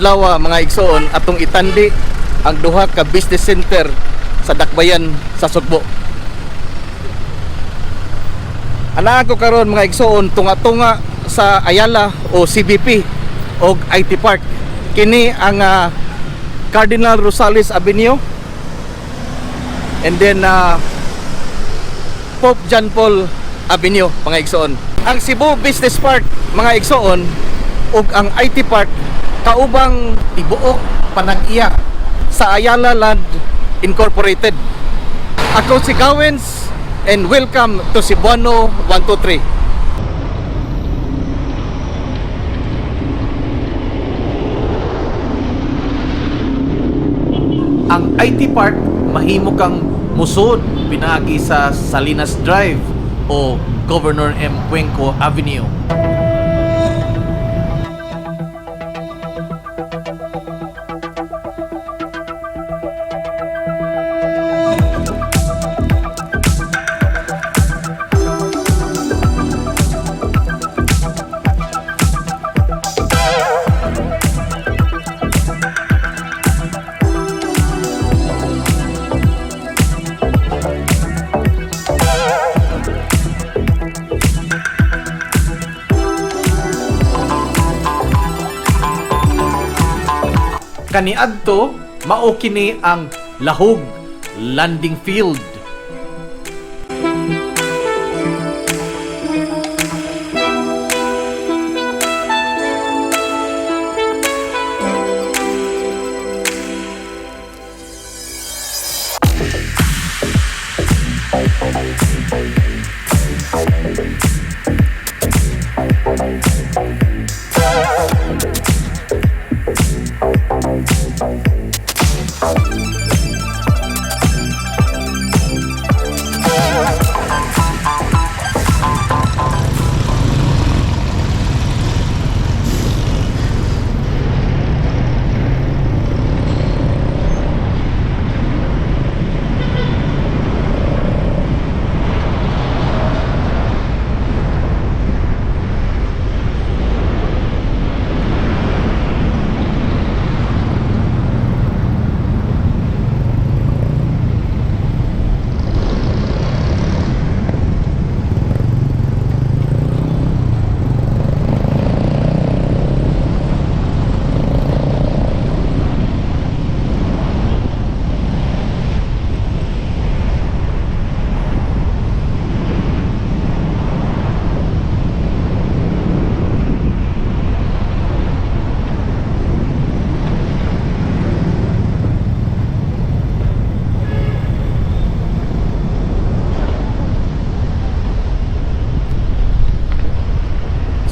adlaw mga igsoon atong itandi ang duha ka business center sa Dakbayan sa Sugbo. Ana ako karon mga igsoon tunga-tunga sa Ayala o CBP o IT Park. Kini ang Cardinal Rosales Avenue and then Pope John Paul Avenue mga igsoon. Ang Cebu Business Park mga igsoon ug ang IT Park kaubang tibuok panag-iya sa Ayala Land Incorporated. Ako si Gawens and welcome to Cebuano 123. Ang IT Park mahimo kang musod pinaagi sa Salinas Drive o Governor M. Cuenco Avenue. Kaniadto mao kini ang Lahog Landing Field.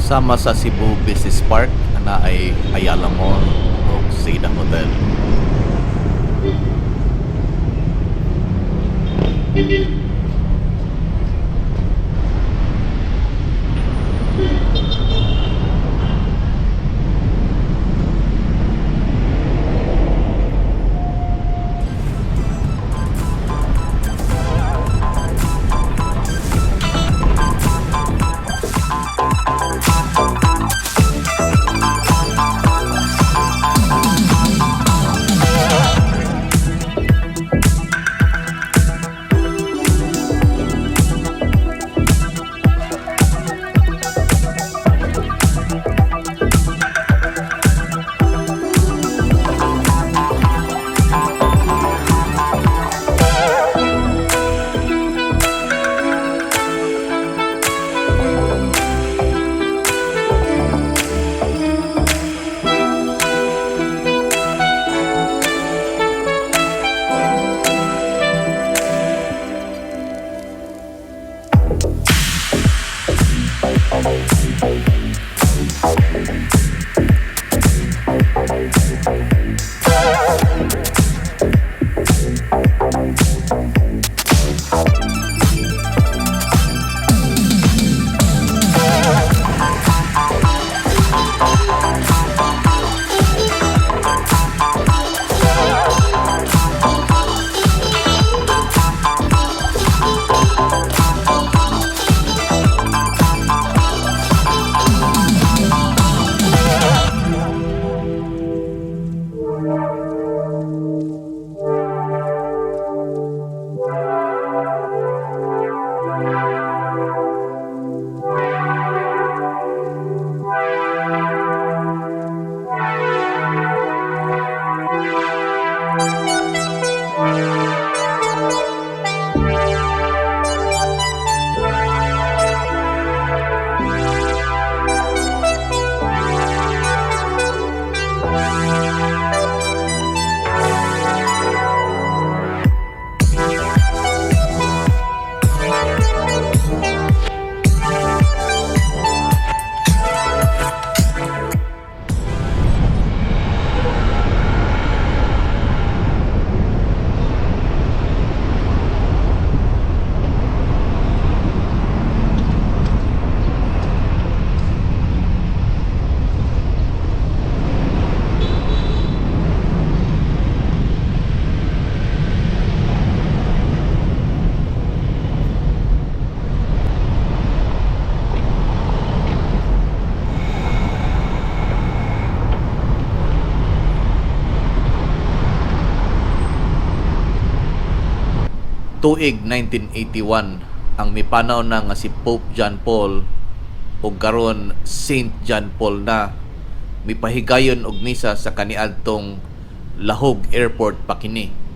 Sama sa Cebu Business Park na ay Ayala Mall o Seda Hotel. Tuig 1981 ang mipanaw na nga si Pope John Paul o karon Saint John Paul na mipahigayon og misa sa kaniadtong Lahog Airport pa kini.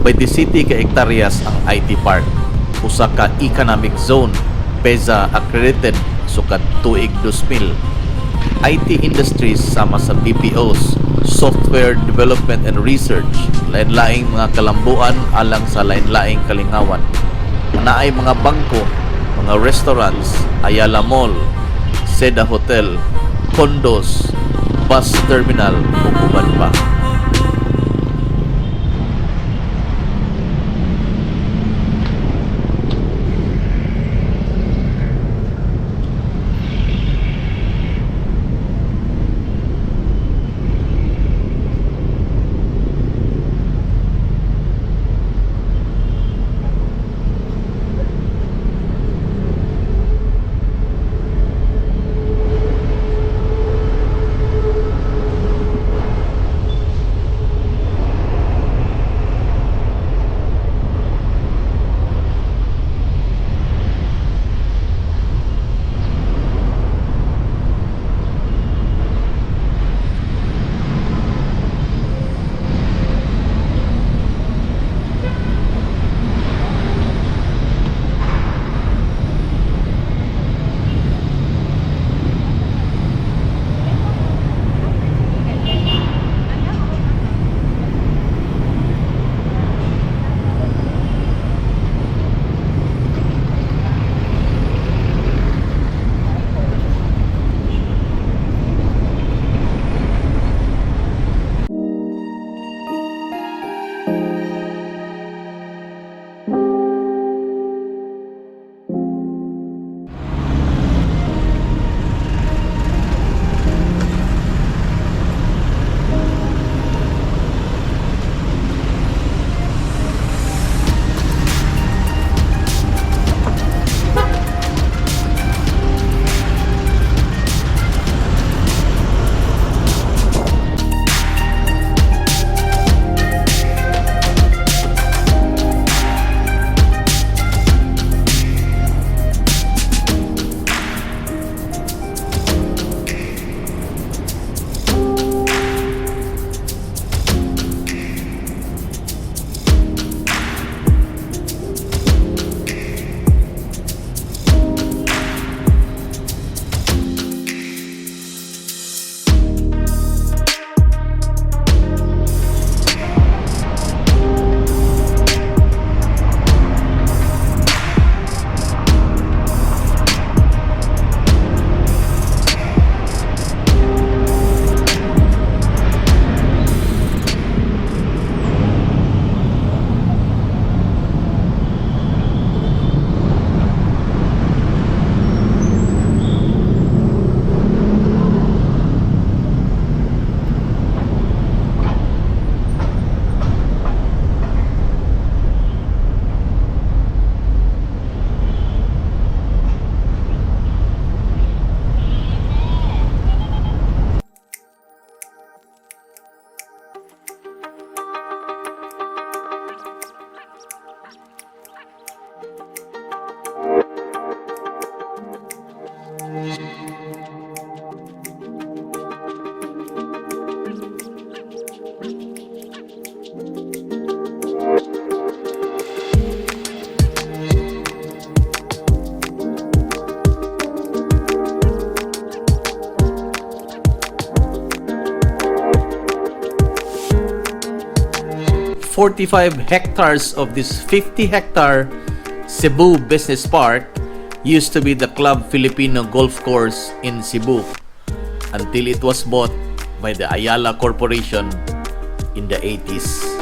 May 17 ka hektaryas ang IT Park, usa ka economic zone, BIZ accredited sukat tuig 2000. IT industries sama sa BPOs, software development and research, lain-laing mga kalambuan alang sa lain-laing kalingawan. Naay mga bangko, mga restaurants, Ayala Mall, Seda Hotel, condos, bus terminal ug uban pa. 45 hectares of this 50-hectare Cebu Business Park used to be the Club Filipino Golf Course in Cebu until it was bought by the Ayala Corporation in the 80s.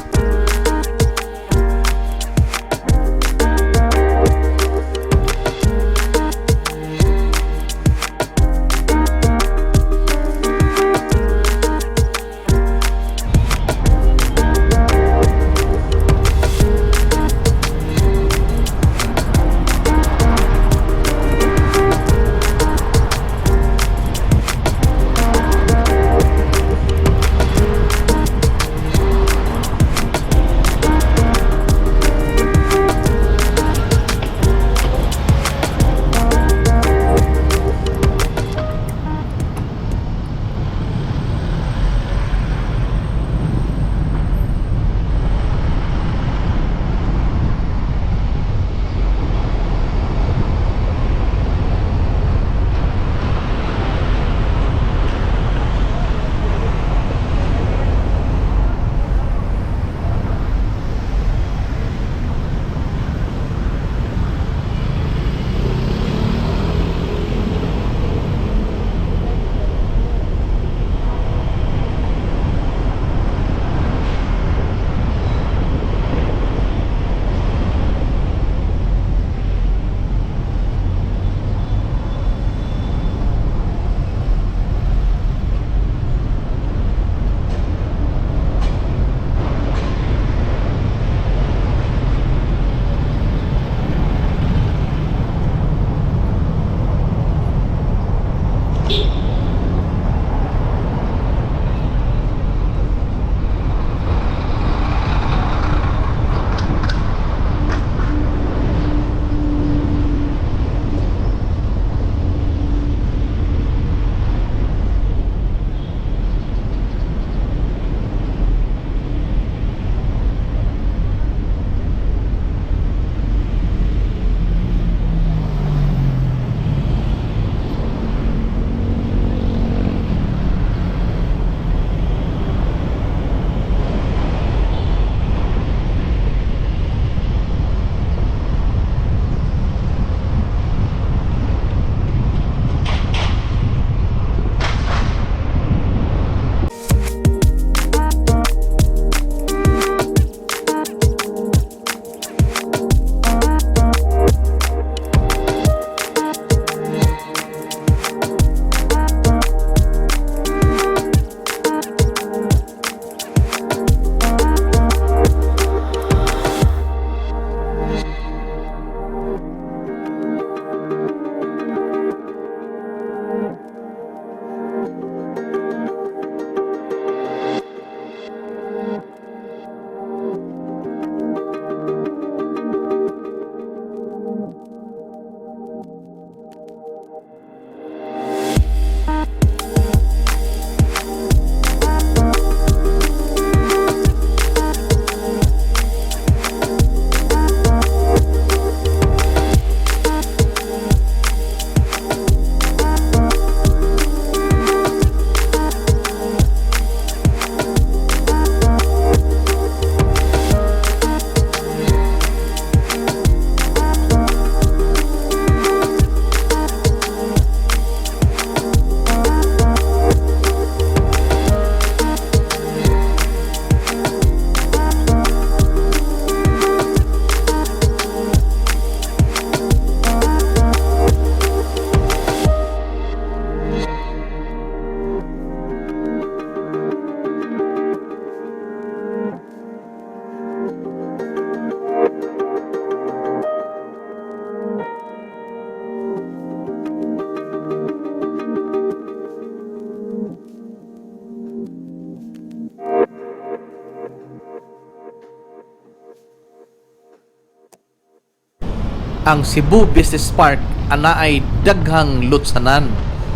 Ang Cebu Business Park ana ay daghang lutsanan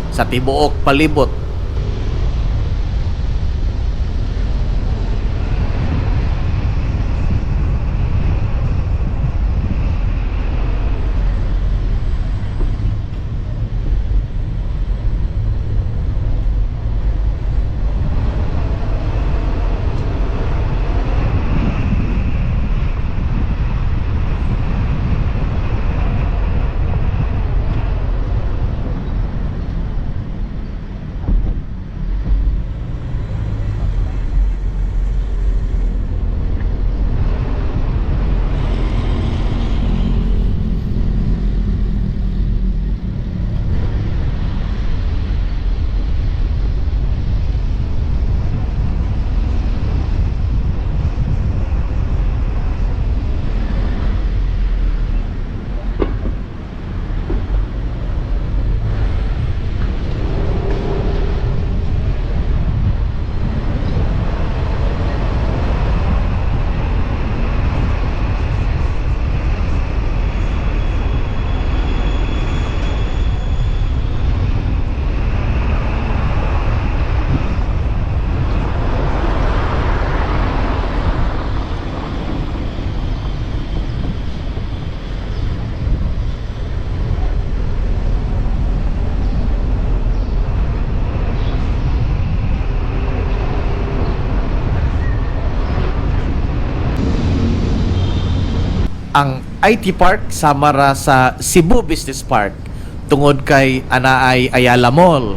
sa tibuok palibot. Ang IT Park sama ra sa Cebu Business Park tungod kay anaay Ayala Mall,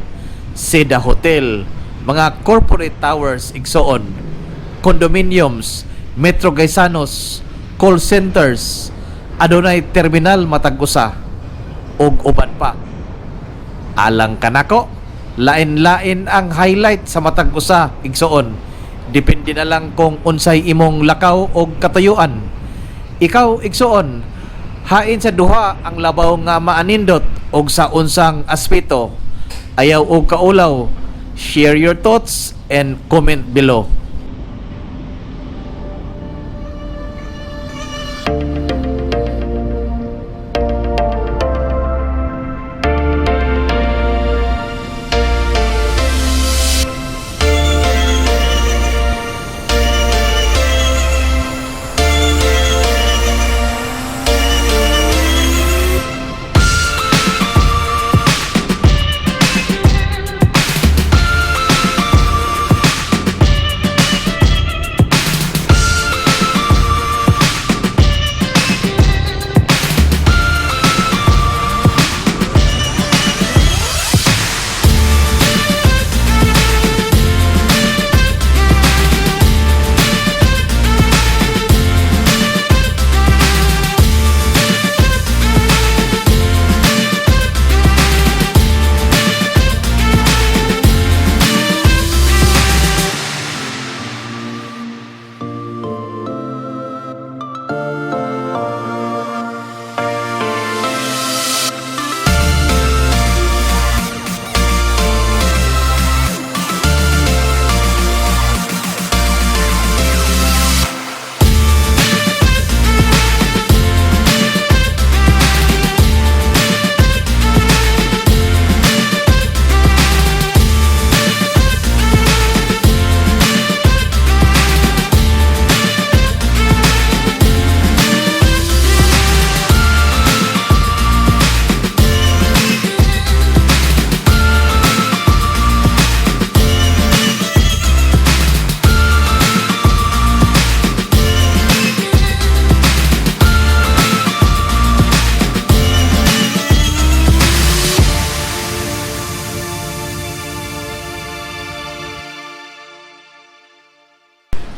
Seda Hotel, mga corporate towers igsoon, condominiums, Metro Gaysanos, call centers, adunay terminal matag usa ug uban pa. Alang kanako, lain-lain ang highlight sa matag usa igsoon. Depende na lang kung unsay imong lakaw og katayuan. Ikaw, igsoon, hain sa duha ang labaw nga maanindot og sa unsang aspeto. Ayaw og kaulaw. Share your thoughts and comment below.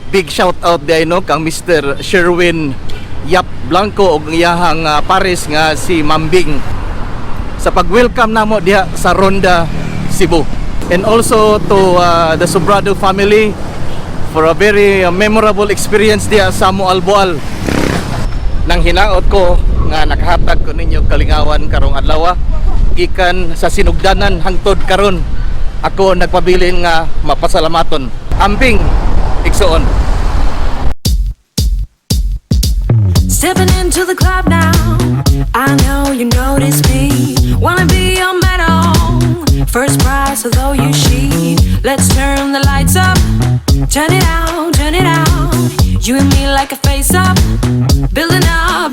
Big shout out di no kang Mr. Sherwin Yap Blanco og iyahang pares nga si Mambing sa pag-welcome namo diha sa Ronda Cebu. And also to the Sobrado family for a very memorable experience diha sa Mualboal. Nang hinaot ko nga nakahatag ko ninyo kalingawan karong adlaw gikan sa sinugdanan hangtod karon. Ako nagpabilin nga mapasalamaton. Amping igsoon. Stepping into the club now. I know you notice me. Wanna be your medal. First prize, although you cheat. Let's turn the lights up. Turn it out, turn it out. You and me like a face up. Building up.